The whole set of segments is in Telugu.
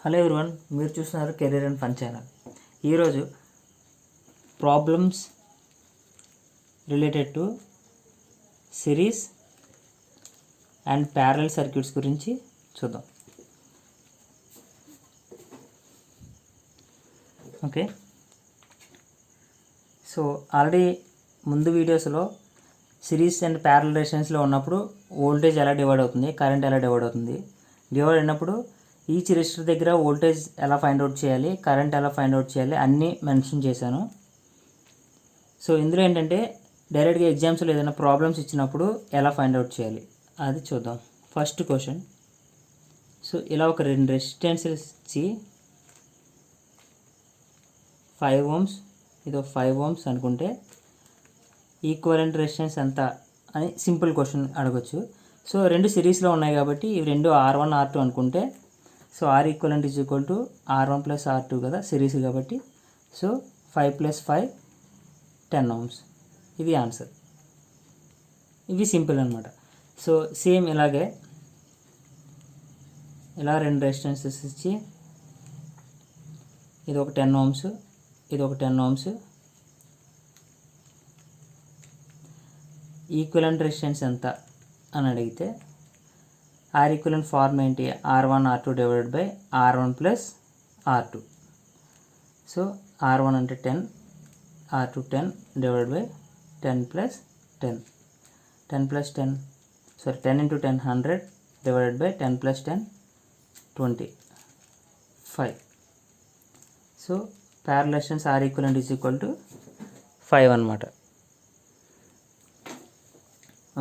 హలో ఎవ్రీవన్, మీరు చూస్తున్నారు కెరీర్ అండ్ ఫన్ ఛానల్. ఈరోజు problems related to series and parallel circuits గురించి చూద్దాం. ఓకే, సో ఆల్రెడీ ముందు వీడియోస్లో సిరీస్ అండ్ ప్యారలల్ రెసిస్టెన్స్లో ఉన్నప్పుడు వోల్టేజ్ ఎలా డివైడ్ అవుతుంది, కరెంట్ ఎలా డివైడ్ అవుతుంది, డివైడ్ అయినప్పుడు ఈచ్ రెసిస్టర్ దగ్గర వోల్టేజ్ ఎలా ఫైండ్ అవుట్ చేయాలి, కరెంట్ ఎలా ఫైండ్ అవుట్ చేయాలి అన్నీ మెన్షన్ చేశాను. సో ఇందులో ఏంటంటే డైరెక్ట్గా ఎగ్జామ్స్లో ఏదైనా ప్రాబ్లమ్స్ ఇచ్చినప్పుడు ఎలా ఫైండ్ అవుట్ చేయాలి అది చూద్దాం. ఫస్ట్ క్వశ్చన్, సో ఇలా ఒక రెండు రెసిస్టెన్సెస్ ఇచ్చి 5 ohms ఇది 5 ohms అనుకుంటే ఈక్వలెంట్ రెసిస్టెన్స్ ఎంత అని సింపుల్ క్వశ్చన్ అడగచ్చు. సో రెండు సిరీస్లో ఉన్నాయి కాబట్టి ఇవి రెండు R1 R2 అనుకుంటే so R equivalent is equal to R1 plus R2 కదా, సిరీస్ కాబట్టి. సో 5 ప్లస్ 5 10 ohms, ఇది ఆన్సర్. ఇవి సింపుల్ అనమాట. సో సేమ్ ఇలాగే ఇలా రెండు రెసిస్టెన్సెస్ ఇచ్చి ఇది ఒక 10 ohms, ఇది ఒక 10 ohms. ఈక్వలెంట్ రెసిస్టెన్స్ ఎంత అని అడిగితే R ఈక్వలెంట్ ఫార్మ్ ఏంటి, R1 R2 divided by R1 plus R2. So R1 అంటే 10, R2 10 divided by 10 plus 10, 10 plus 10 sorry 10 into 10 100 divided by 10 plus 10 25. So parallel resistance R equivalent is equal to 5 అనమాట.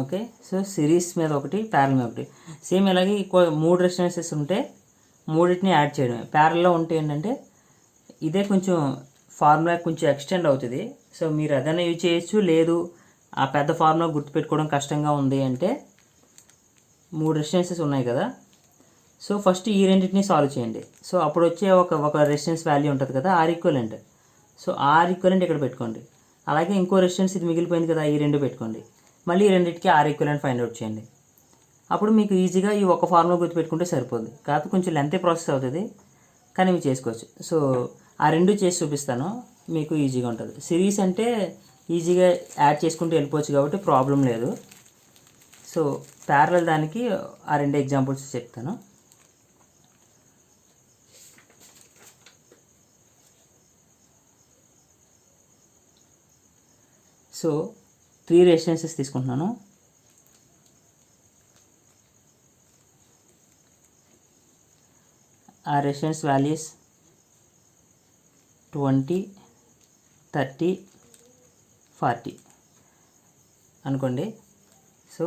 ఓకే, సో సిరీస్ మీద ఒకటి, ప్యారలల్ మీద ఒకటి. సేమ్ ఇలాగే మూడు రెసిస్టెన్సెస్ ఉంటే మూడింటిని యాడ్ చేయడమే. ప్యారల్లో ఉంటే ఏంటంటే ఇదే కొంచెం ఫార్ములా కొంచెం ఎక్స్టెండ్ అవుతుంది. సో మీరు అదైనా యూజ్ చేయొచ్చు, లేదు ఆ పెద్ద ఫార్ములా గుర్తుపెట్టుకోవడం కష్టంగా ఉంది అంటే మూడు రెసిస్టెన్సెస్ ఉన్నాయి కదా, సో ఫస్ట్ ఈ రెండింటిని సాల్వ్ చేయండి. సో అప్పుడు వచ్చే ఒక రెసిస్టెన్స్ వాల్యూ ఉంటుంది కదా R equivalent. So R equivalent ఇక్కడ పెట్టుకోండి. అలాగే ఇంకో రెసిస్టెన్స్ ఇది మిగిలిపోయింది కదా, ఈ రెండు పెట్టుకోండి. మళ్ళీ రెండింటికి R ఈక్వలెంట్ ఫైండ్ అవుట్ చేయండి. అప్పుడు మీకు ఈజీగా ఈ ఒక ఫార్ములా గుర్తుపెట్టుకుంటే సరిపోద్ది. కాకపోతే కొంచెం లెంతీ ప్రాసెస్ అవుతుంది, కానీ మీరు చేసుకోవచ్చు. సో ఆ రెండు చేసి చూపిస్తాను, మీకు ఈజీగా ఉంటుంది. సిరీస్ అంటే ఈజీగా యాడ్ చేసుకుంటూ వెళ్ళిపోవచ్చు కాబట్టి ప్రాబ్లం లేదు. సో ప్యారలల్ దానికి ఆ రెండు ఎగ్జాంపుల్స్ చెప్తాను. సో 3 రెసిస్టెన్సెస్ తీసుకుంటున్నాను. ఆ రెసిస్టెన్స్ వాల్యూస్ 20, 30, 40 అనుకోండి. సో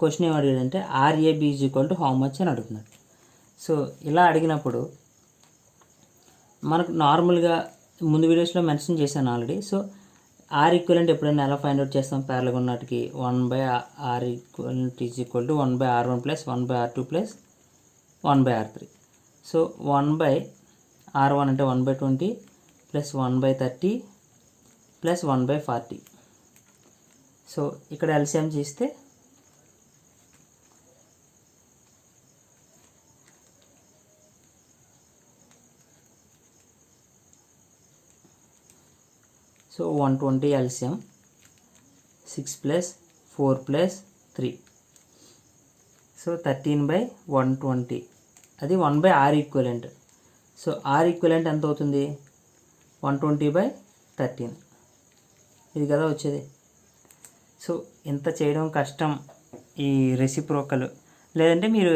క్వశ్చన్ ఏం అడిగాడంటే RAB is equal to how much అని అడుగుతున్నాడు. సో ఇలా అడిగినప్పుడు మనకు నార్మల్గా ముందు వీడియోస్లో మెన్షన్ చేశాను ఆల్రెడీ. సో R ఈక్వలెంట్ ఎప్పుడైనా ఎలా ఫైండ్ అవుట్ చేస్తాం, ప్యారలల్ ఉన్నట్టుకి 1/R equivalent is equal to 1/R1 plus 1/R2 plus 1/R3. So 1/R1 అంటే 1/20 ప్లస్ 1/30 ప్లస్ 1/40. సో ఇక్కడ ఎల్సిఎం చేస్తే so 120 LCM 6 plus 4 plus 3. So 13/120 అది 1/R equivalent. So R equivalent ఎంత అవుతుంది, 120/13 ఇది కదా వచ్చేది. సో ఎంత చేయడం కష్టం ఈ రెసిప్రోకల్, లేదంటే మీరు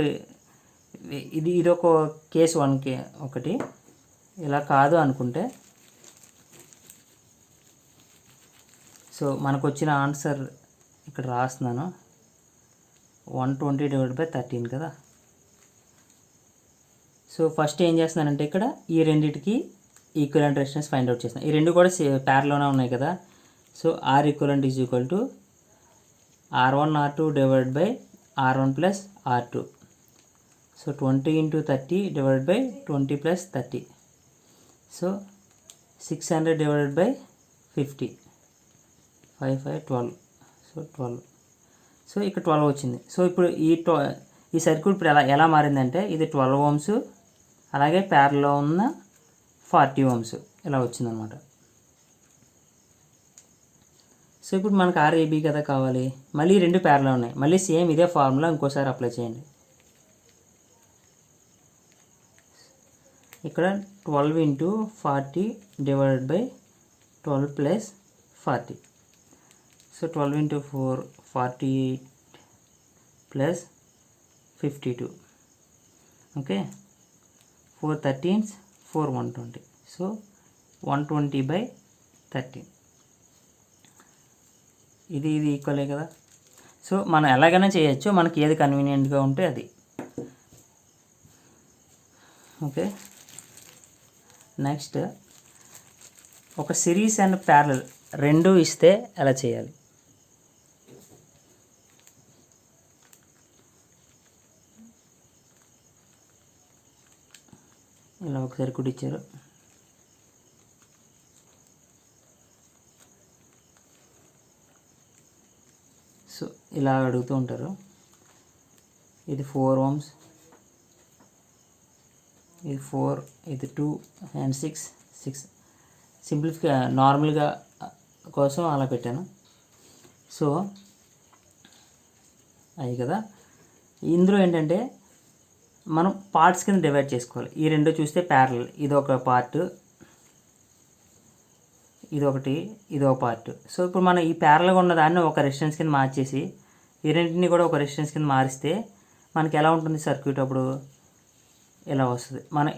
ఇదొక కేసు 1 ఒకటి ఇలా కాదు అనుకుంటే. సో మనకు వచ్చిన ఆన్సర్ ఇక్కడ రాస్తున్నాను, 120 డివైడ్ బై 13 కదా. సో ఫస్ట్ ఏం చేస్తున్నానంటే ఇక్కడ ఈ రెండింటికి ఈక్వలెంట్ రెసిస్టెన్స్ ఫైండ్ అవుట్ చేస్తున్నాను. ఈ రెండు కూడా ప్యారలల్లోనే ఉన్నాయి కదా. So R equivalent is equal to R1 R2 divide by R1 plus R2. So 20 into 30 divide by 20 plus 30. So 600 divided by 50, 5 5 12. So 12. So ఇక్కడ 12 వచ్చింది. సో ఇప్పుడు ఈ సర్క్యూట్ ఇప్పుడు ఎలా మారిందంటే ఇది 12 ohms అలాగే ప్యారల్లో ఉన్న 40 ohms ఇలా వచ్చిందనమాట. సో ఇప్పుడు మనకు RAB కదా కావాలి, మళ్ళీ రెండు ప్యారల్లో ఉన్నాయి, మళ్ళీ సేమ్ ఇదే ఫార్ములా ఇంకోసారి అప్లై చేయండి. ఇక్కడ 12 × 40 divided by 12 plus 40. So 12 × 4 48 plus 52. Okay, 4 13s 4 120. So 120/13. ఇది ఈక్వలే కదా. సో మనం ఎలాగైనా చేయొచ్చు, మనకి ఏది కన్వీనియంట్గా ఉంటే అది. ఓకే, నెక్స్ట్ ఒక సిరీస్ అండ్ ప్యారలల్ రెండు ఇస్తే ఎలా చేయాలి. ఇలా ఒక సర్క్యూట్ ఇచ్చారు. సో ఇలా అడుగుతూ ఉంటారు. ఇది 4 ohms, ఇది 4, ఇది 2 and 6. సింప్లిఫై నార్మల్గా కోసం అలా పెట్టాను. సో అవి కదా. ఇందులో ఏంటంటే మనం పార్ట్స్ కింద డివైడ్ చేసుకోవాలి. ఈ రెండు చూస్తే ప్యారలల్, ఇది ఒక పార్ట్, ఇది ఒకటి, ఇది ఒక పార్ట్. సో ఇప్పుడు మనం ఈ ప్యారలల్గా ఉన్న దాన్ని ఒక రెసిస్టెన్స్ కింద మార్చేసి ఈ రెండింటిని కూడా ఒక రెసిస్టెన్స్ కింద మారిస్తే మనకి ఎలా ఉంటుంది సర్క్యూట్, అప్పుడు ఇలా వస్తుంది. మనం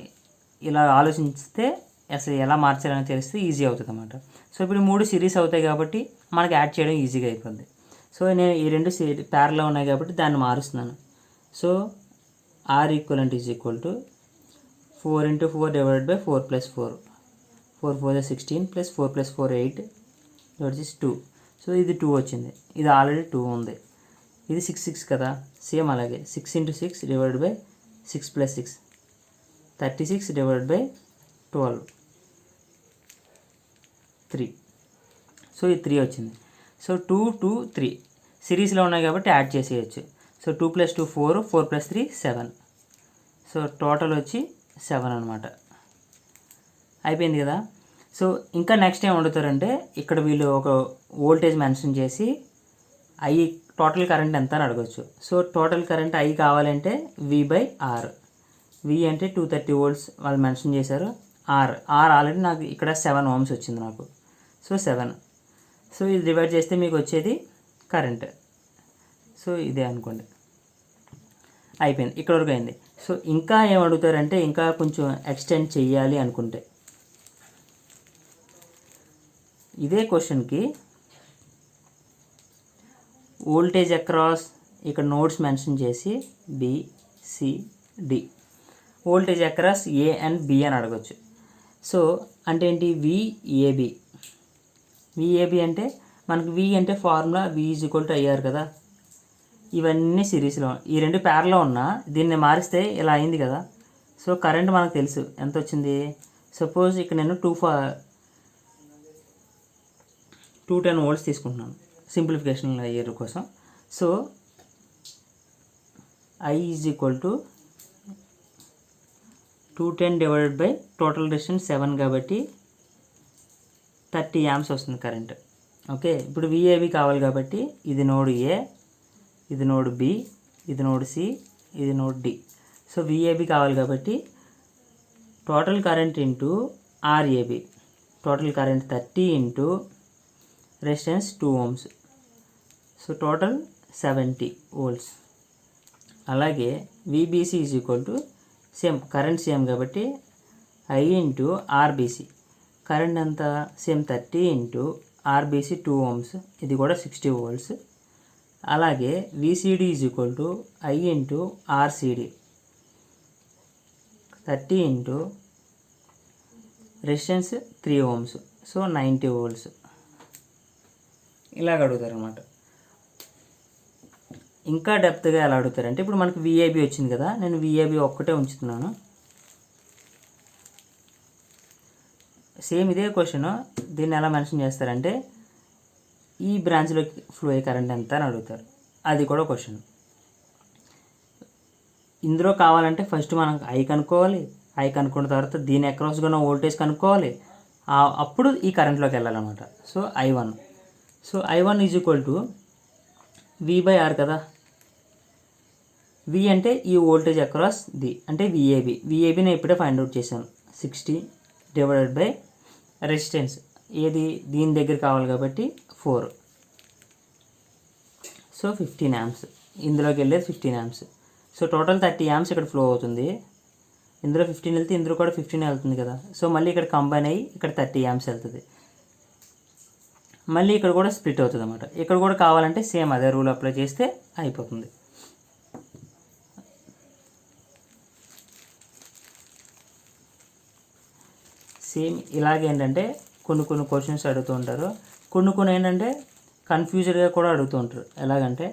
ఇలా ఆలోచిస్తే అసలు ఎలా మార్చాలని తెలిస్తే ఈజీ అవుతుంది అన్నమాట. సో ఇప్పుడు 3 సిరీస్ అవుతాయి కాబట్టి మనకి యాడ్ చేయడం ఈజీగా అయిపోద్ది. సో నేను ఈ రెండు ప్యారలల్ ఉన్నాయి కాబట్టి దాన్ని మారుస్తున్నాను. So R equivalent is equal to 4 × 4 divided by 4 plus 4. 4 4 is 16 plus 4 plus 4 8, that is 2. So ఇది 2 వచ్చింది, ఇది ఆల్రెడీ 2 ఉంది. ఇది 6 6 కదా, సేమ్ అలాగే 6 × 6 divided by 6 plus 6, 36 divided by 12, 3. So ఇది 3 వచ్చింది. సో 2 2 3 సిరీస్లో ఉన్నాయి కాబట్టి యాడ్ చేసేయచ్చు. సో 2 + 2 4, 4 + 3 7. సో టోటల్ వచ్చి 7 అనమాట. అయిపోయింది కదా. సో ఇంకా నెక్స్ట్ ఏం అడుగుతారంటే ఇక్కడ వీళ్ళు ఒక వోల్టేజ్ మెన్షన్ చేసి టోటల్ కరెంట్ ఎంత అని అడగచ్చు. సో టోటల్ కరెంట్ I కావాలంటే V/R. V అంటే 230 volts వాళ్ళు మెన్షన్ చేశారు. R ఆల్రెడీ నాకు ఇక్కడ 7 ohms వచ్చింది నాకు. సో 7. సో ఇది డివైడ్ చేస్తే మీకు వచ్చేది కరెంట్. సో ఇదే అనుకోండి, అయిపోయింది, ఇక్కడ వరకు అయింది. సో ఇంకా ఏం అడుగుతారంటే ఇంకా కొంచెం ఎక్స్టెండ్ చేయాలి అనుకుంటే ఇదే క్వశ్చన్కి వోల్టేజ్ అక్రాస్ ఇక్కడ నోడ్స్ మెన్షన్ చేసి BCD, voltage across A and B అని అడగచ్చు. సో అంటే ఏంటి, VAB అంటే మనకు V అంటే ఫార్ములా V = IR కదా. ఇవన్నీ సిరీస్లో, ఈ రెండు ప్యారలో ఉన్నా దీన్ని మారిస్తే ఇలా అయింది కదా. సో కరెంట్ మనకు తెలుసు ఎంత వచ్చింది. సపోజ్ ఇక్కడ నేను 210 volts తీసుకుంటున్నాను సింప్లిఫికేషన్ అయ్యే కోసం. So I = 210 divided by total resistance 7 కాబట్టి 30 amps వస్తుంది కరెంట్. ఓకే, ఇప్పుడు VAB కావాలి కాబట్టి ఇది నోడ్ A, ఇది నోడ్ B, ఇది నోడ్ C, ఇది నోడ్ D. సో VAB కావాలి కాబట్టి total current into RAB, total current 30 into resistance 2 ohms. So total 70 volts. అలాగే VBC = సేమ్ కరెంట్ సేమ్ కాబట్టి I ఇంటూ RBC, కరెంట్ ఎంత సేమ్ 30 ఇంటూ RBC 2 ohms, ఇది కూడా 60 volts. అలాగే VCD = I into RCD, 30 into resistance 3 ohms, so 90 volts. ఇలాగ అడుగుతారు అన్నమాట. ఇంకా డెప్త్గా ఎలా అడుగుతారంటే ఇప్పుడు మనకి VAB వచ్చింది కదా, నేను VAB ఒక్కటే ఉంచుతున్నాను. సేమ్ ఇదే క్వశ్చన్, దీన్ని ఎలా మెన్షన్ చేస్తారంటే ఈ బ్రాంచ్లోకి ఫ్లో అయ్యే కరెంట్ ఎంత అని అడుగుతారు, అది కూడా క్వశ్చన్. ఇందులో కావాలంటే ఫస్ట్ మనం ఐ కనుక్కోవాలి. ఐ కనుక్కున్న తర్వాత దీని అక్రాస్గా ఉన్న వోల్టేజ్ కనుక్కోవాలి. అప్పుడు ఈ కరెంట్లోకి వెళ్ళాలన్నమాట. So I1. So I1 is equal to V/R కదా. V అంటే ఈ వోల్టేజ్ అక్రాస్ ది అంటే VAB. VABని ఇప్పుడే ఫైండ్ అవుట్ చేశాను. 60 డివైడెడ్ బై రెసిస్టెన్స్ ఏది దీని దగ్గర కావాలి కాబట్టి 4. So 15 amps. ఇందులోకి వెళ్ళేది 15 amps. సో టోటల్ 30 amps ఇక్కడ ఫ్లో అవుతుంది. ఇందులో 15 వెళ్తే ఇందులో కూడా 15 వెళ్తుంది కదా. సో మళ్ళీ ఇక్కడ కంబైన్ అయ్యి ఇక్కడ 30 amps వెళ్తుంది. మళ్ళీ ఇక్కడ కూడా స్ప్లిట్ అవుతుంది అన్నమాట. ఇక్కడ కూడా కావాలంటే సేమ్ అదే రూల్ అప్లై చేస్తే అయిపోతుంది. సేమ్ ఇలాగే ఏంటంటే కొన్ని క్వశ్చన్స్ అడుగుతూ ఉంటారు. కొన్ని ఏంటంటే కన్ఫ్యూజన్గా కూడా అడుగుతూ ఉంటారు. ఎలాగంటే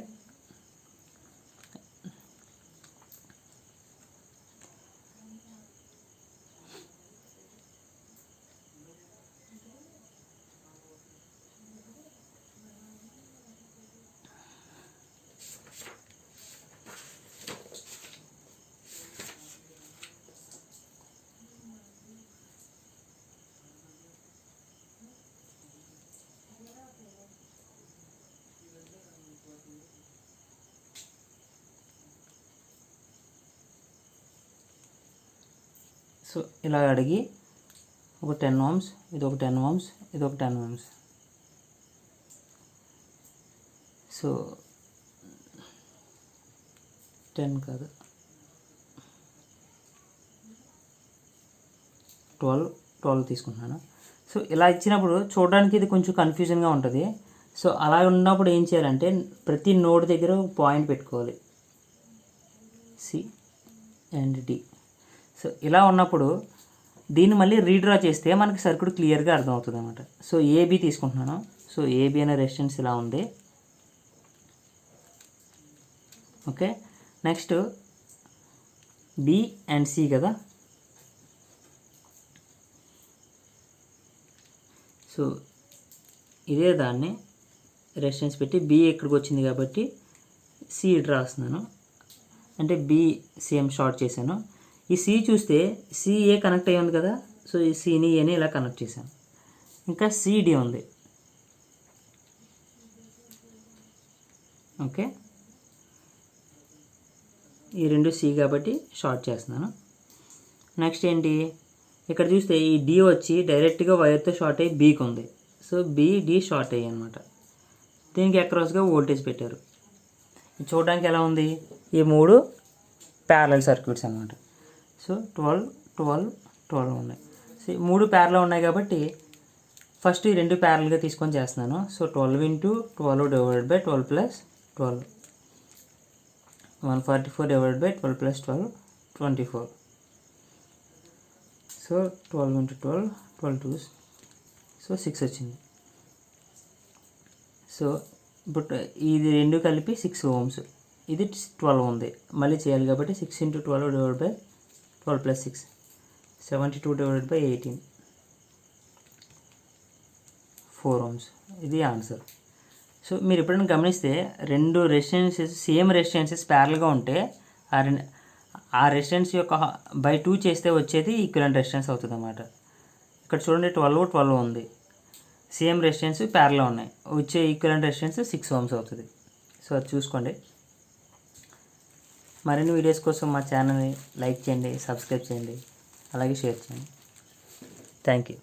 సో ఇలా అడిగి ఒక 10 ohms, ఇది ఒక 10 ohms, ఇది ఒక 10 ohms. సో 10 కాదు 12 తీసుకుంటున్నాను. సో ఇలా ఇచ్చినప్పుడు చూడడానికి ఇది కొంచెం కన్ఫ్యూజన్గా ఉంటుంది. సో అలా ఉన్నప్పుడు ఏం చేయాలంటే ప్రతి నోడ్ దగ్గర పాయింట్ పెట్టుకోవాలి. C and D. సో ఇలా ఉన్నప్పుడు దీన్ని మళ్ళీ రీడ్రా చేస్తే మనకి సర్క్యూట్ క్లియర్గా అర్థమవుతుంది అన్నమాట. సో ఏబి తీసుకుంటున్నాను. సో ఏబి అనే రెసిస్టెన్స్ ఇలా ఉంది. Okay, next B and C కదా. సో ఇదే దాన్ని రెసిస్టెన్స్ పెట్టి బి ఇక్కడికి వచ్చింది కాబట్టి సి ఇటు రాస్తున్నాను. అంటే బి సేమ్ షార్ట్ చేశాను. ఈ సి చూస్తే సిఏ కనెక్ట్ అయ్యి ఉంది కదా. సో ఈ సిని ఏని ఇలా కనెక్ట్ చేశాను. ఇంకా సిడి ఉంది. ఓకే, ఈ రెండు సి కాబట్టి షార్ట్ చేస్తున్నాను. నెక్స్ట్ ఏంటి, ఇక్కడ చూస్తే ఈ డి వచ్చి డైరెక్ట్గా వైర్తో షార్ట్ అయ్యి బీకి ఉంది. సో డి షార్ట్ అయ్యి అనమాట. దీనికి అక్రాస్గా వోల్టేజ్ పెట్టారు. చూడడానికి ఎలా ఉంది, ఈ మూడు ప్యారలల్ సర్క్యూట్స్ అనమాట. సో 12 ఉన్నాయి. సో మూడు ప్యారల్ ఉన్నాయి కాబట్టి ఫస్ట్ ఈ రెండు ప్యారల్గా తీసుకొని చేస్తున్నాను. So 12 × 12 divided by 12 + 12, 144 divided by 12 + 12, 24. So 12 × 12, 12 2s, so 6 వచ్చింది. సో ఇప్పుడు ఇది రెండు కలిపి 6 ohms. ఇది 12 ఉంది, మళ్ళీ చేయాలి కాబట్టి 6 × 12 divided by 12 + 6, 72 divided by 18, 4 ohms. ఇది ఆన్సర్. సో మీరు ఎప్పుడైనా గమనిస్తే రెండు రెసిస్టెన్సెస్ సేమ్ రెసిస్టెన్సెస్ ప్యారల్గా ఉంటే ఆ రెసిస్టెన్స్ యొక్క బై 2 చేస్తే వచ్చేది ఈక్వివలెంట్ రెసిస్టెన్స్ అవుతుంది అన్నమాట. ఇక్కడ చూడండి 12 ఉంది, సేమ్ రెసిస్టెన్స్ ప్యారల్గా ఉన్నాయి, వచ్చే ఈక్వివలెంట్ రెసిస్టెన్స్ 6 ohms అవుతుంది. సో అది చూసుకోండి. మరిన్ని వీడియోస్ కోసం మా ఛానల్ని లైక్ చేయండి, సబ్స్క్రైబ్ చేయండి, అలాగే షేర్ చేయండి. Thank you.